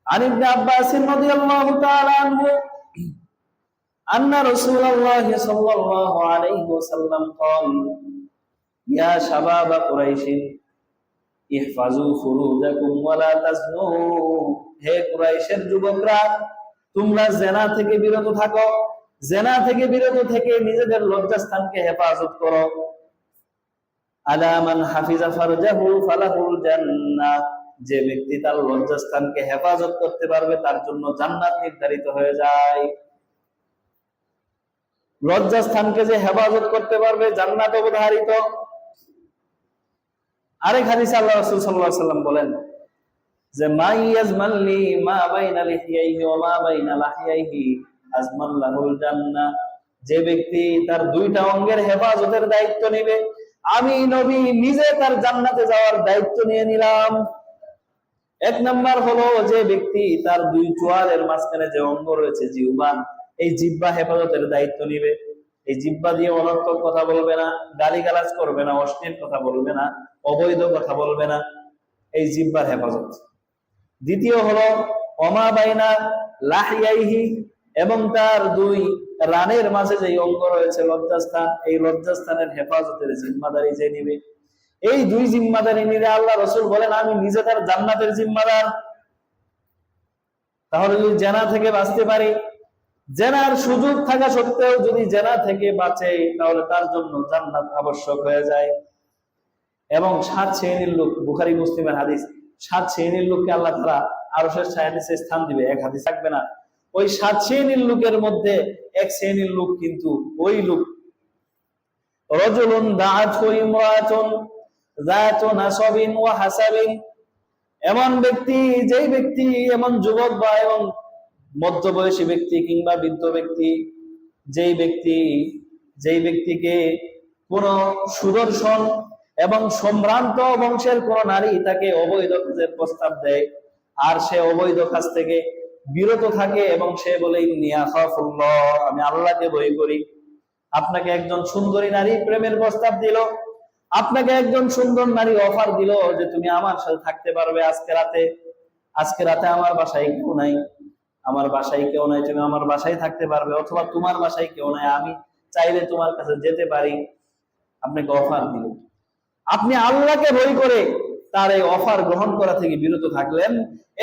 عن ابن عباس رضي الله تعالى عنه أن رسول الله صلى الله عليه وسلم قال يا شباب قريش احفظوا فروجكم ولا تزنوا হে কুরাইশের যুবকরা তোমরা জেনা থেকে বিরত থাকো, জেনা থেকে বিরত থেকে নিজেদের লজ্জাস্থানকে হেফাজত করো। আলা মান হাফিজা ফারজাহু ফালাহুল জান্নাহ, যে ব্যক্তি তার লজ্জাস্থানকে হেফাজত করতে পারবে তার জন্য জান্নাত নির্ধারিত হয়ে যায়। লজ্জাস্থানকে যে হেফাজত করতে পারবে জান্নাত অবধারিত। আরেক হাদিসে আল্লাহ রাসূল সাল্লাল্লাহু আলাইহি ওয়াসাল্লাম বলেন যে মা ইয়াজমাল্লি মা বাইনা লিহিয়াইহি ওয়া মা বাইনা লাহিয়াইহি আজমান লাহুল জান্নাহ, যে ব্যক্তি তার দুইটা অঙ্গের হেফাজতের দায়িত্ব নেবে আমি নবী নিজে তার জান্নাতে যাওয়ার দায়িত্ব নিয়ে নিলাম। এক নাম্বার হলো যে ব্যক্তি তার দুই চোয়ালের মাঝখানে যে অঙ্গ রয়েছে জিহ্বা, এই জিহ্বা হেফাজতের দায়িত্ব নিবে। এই জিহ্বা দিয়ে অনর্থক কথা বলবে না, গালিগালাজ করবে না, অশ্লীল কথা বলবে না, অবৈধ কথা বলবে না, এই জিহ্বার হেফাজত। দ্বিতীয় হলো ওমা বাইনা লাহিয়াইহি, এবং তার দুই রানের মাঝে যে অঙ্গ রয়েছে লজ্জাস্থান, এই লজ্জাস্থানের হেফাজতের জিম্মাদারি যে নিবে। এই দুই জিম্মাদারি নিলে আল্লাহ রাসূল বলেন আমি নিজে তার জান্নাতের জিম্মাদার। তাহলে যদি জেনা থেকে বাঁচতে পারি, জেনার সুযোগ থাকা সত্ত্বেও যদি জেনা থেকে বাঁচে তাহলে তার জন্য জান্নাত আবশ্যক হয়ে যায়। এবং 7 শ্রেণীর লোক, বুখারী মুসলিমের হাদিস, 7 শ্রেণীর লোককে আল্লাহ তাআলা আরশের ছায়ার নিচে স্থান দিবে, এক হাদিস থাকবে না। ওই 7 শ্রেণীর লোকের মধ্যে এক শ্রেণীর লোক কিন্তু ওই লোক রাজুলুন দাআতহু ইমরাতুন যাতু নাসাবিন ওয়া হাসাবিন, এমন ব্যক্তি, যেই ব্যক্তি, এমন যুবক বা এবং মধ্যবয়সী ব্যক্তি কিংবা বৃদ্ধ ব্যক্তি, যেই ব্যক্তিকে কোন সুদর্শন এবং সম্ভ্রান্ত বংশের কোন নারী তাকে অবৈধ কাজের প্রস্তাব দেয় আর সে অবৈধ কাজ থেকে বিরত থাকে এবং সে বলে ইন্নী আখাফুল্লাহ, আমি আল্লাহকে ভয় করি। আপনাকে একজন সুন্দরী নারী প্রেমের প্রস্তাব দিল, আপনাকে একজন সুন্দর নারী অফার দিল যে তুমি আমার সাথে থাকতে পারবে আজকে রাতে আমার বাসায় কেউ নাই, তুমি আমার বাসায় থাকতে পারবে, অথবা তোমার বাসায় কেউ নাই, আমি চাইলে তোমার কাছে যেতে পারি, আপনাকে অফার দিল। আপনি আল্লাহকে ভয় করে তার এই অফার গ্রহণ করা থেকে বিরত থাকলেন,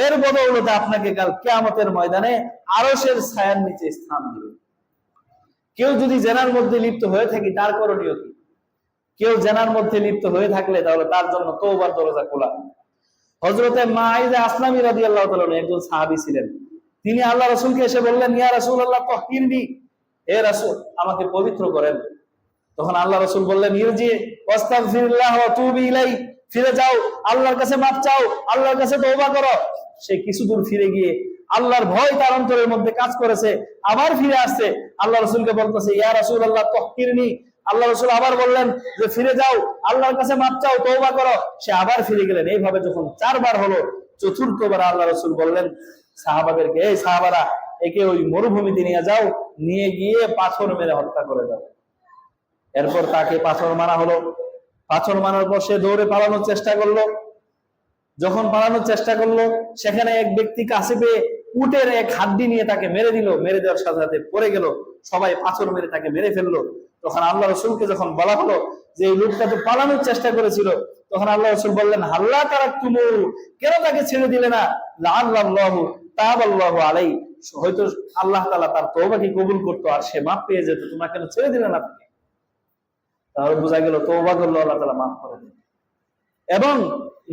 এর বদৌলতে আপনাকে কাল কিয়ামতের ময়দানে আরশের ছায়ার নিচে স্থান দিবে। কেউ যদি জেনার মধ্যে লিপ্ত হয়ে থাকে তার করণীয় কি? কেউ জেনার মধ্যে লিপ্ত হয়ে থাকলে তাহলে তার জন্য তওবার দরজা খোলা। হযরতে মাইজা আসলামী রাদিয়াল্লাহু তাআলা একজন সাহাবী ছিলেন। তিনি আল্লাহ রাসূলকে এসে বললেন ইয়া রাসূলুল্লাহ তাহহিরনি, হে রাসূল আমাকে পবিত্র করেন। তখন আল্লাহ রাসূল বললেন ইরজি ওয়াস্তাগফিরুল্লাহ ওয়া তুবি ইলাই, ফিরে যাও, আল্লাহর কাছে মাফ চাও, আল্লাহর কাছে তওবা করো। সে কিছু দূর ফিরে গিয়ে আল্লাহর ভয় তার অন্তরের মধ্যে কাজ করেছে, আবার ফিরে আসছে, আল্লাহ রাসূলকে বলতেছে ইয়া রাসূলুল্লাহ তাহহিরনি। আল্লাহ রাসূল আবার বললেন যে ফিরে যাও, আল্লাহর কাছে মাফ চাও, তওবা করো। সে আবার ফিরে গেলেন। এইভাবে যখন 4 বার হলো, চতুর্থবার আল্লাহ রাসূল বললেন সাহাবাদেরকে, এই সাহাবারা একে ওই মরুভূমিতে নিয়ে যাও, নিয়ে গিয়ে পাথর মেরে হত্যা করে দাও। এরপর তাকে পাথর মারা হলো। পাথর মারার পর সে দৌড়ে পালানোর চেষ্টা করলো। যখন পালানোর চেষ্টা করলো, সেখানে এক ব্যক্তি কাছে পেয়ে উটের এক হাড্ডি নিয়ে তাকে মেরে দিল। মেরে দেওয়ার সাথে সাথে পড়ে গেল, সবাই পাথর মেরে তাকে মেরে ফেললো। তখন আল্লাহ রাসূলকে যখন বলা হলো যে এই লোকটা তো পালানোর চেষ্টা করেছিল, তখন আল্লাহ রাসূল বললেন হাল্লা তারাকতুমু, কেন তাকে ছেড়ে দিলে না? লাআল্লাহু তাবাল্লাহু আলাইহি, হয়তো আল্লাহ তাআলা তার তওবাকে কবুল করতো আর সে মাফ পেয়ে যেত, তোমরা কেন ছেড়ে দিলে না তাকে? তাহলে বোঝা গেল তওবা করলে আল্লাহ তাআলা মাফ করে দেন। এবং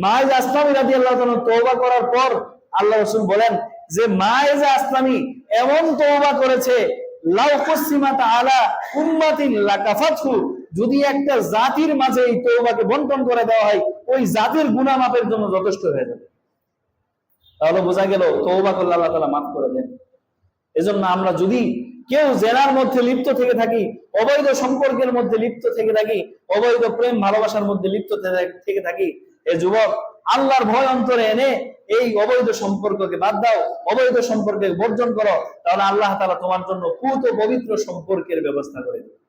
মাইজা আসলামী রাদিয়াল্লাহু তাআলা তওবা করার পর আল্লাহ রাসূল বলেন যে মাইজা আসলামী এমন তওবা করেছে লাউ কুসিমাত আলা উম্মাতিন লাকাফাতহু, যদি একটা জাতির মাঝে এই তওবাকে বন্টন করে দেওয়া হয় ওই জাতির গুনাহ মাপের জন্য যথেষ্ট হয়ে যাবে। তাহলে বোঝা গেল তওবা করলে আল্লাহ তাআলা মাফ করে দেন। এজন্য আমরা যদি কেউ জেনার মধ্যে লিপ্ত থেকে থাকি, অবৈধ সম্পর্কের মধ্যে লিপ্ত থেকে থাকি, অবৈধ প্রেম ভালোবাসার মধ্যে লিপ্ত থেকে থাকি, এই যুবক আল্লাহর ভয় অন্তরে এনে এই অবৈধ সম্পর্ককে বাদ দাও, অবৈধ সম্পর্কে বর্জন করো, তাহলে আল্লাহ তাআলা তোমার জন্য পুত পবিত্র সম্পর্কের ব্যবস্থা করে দেবে।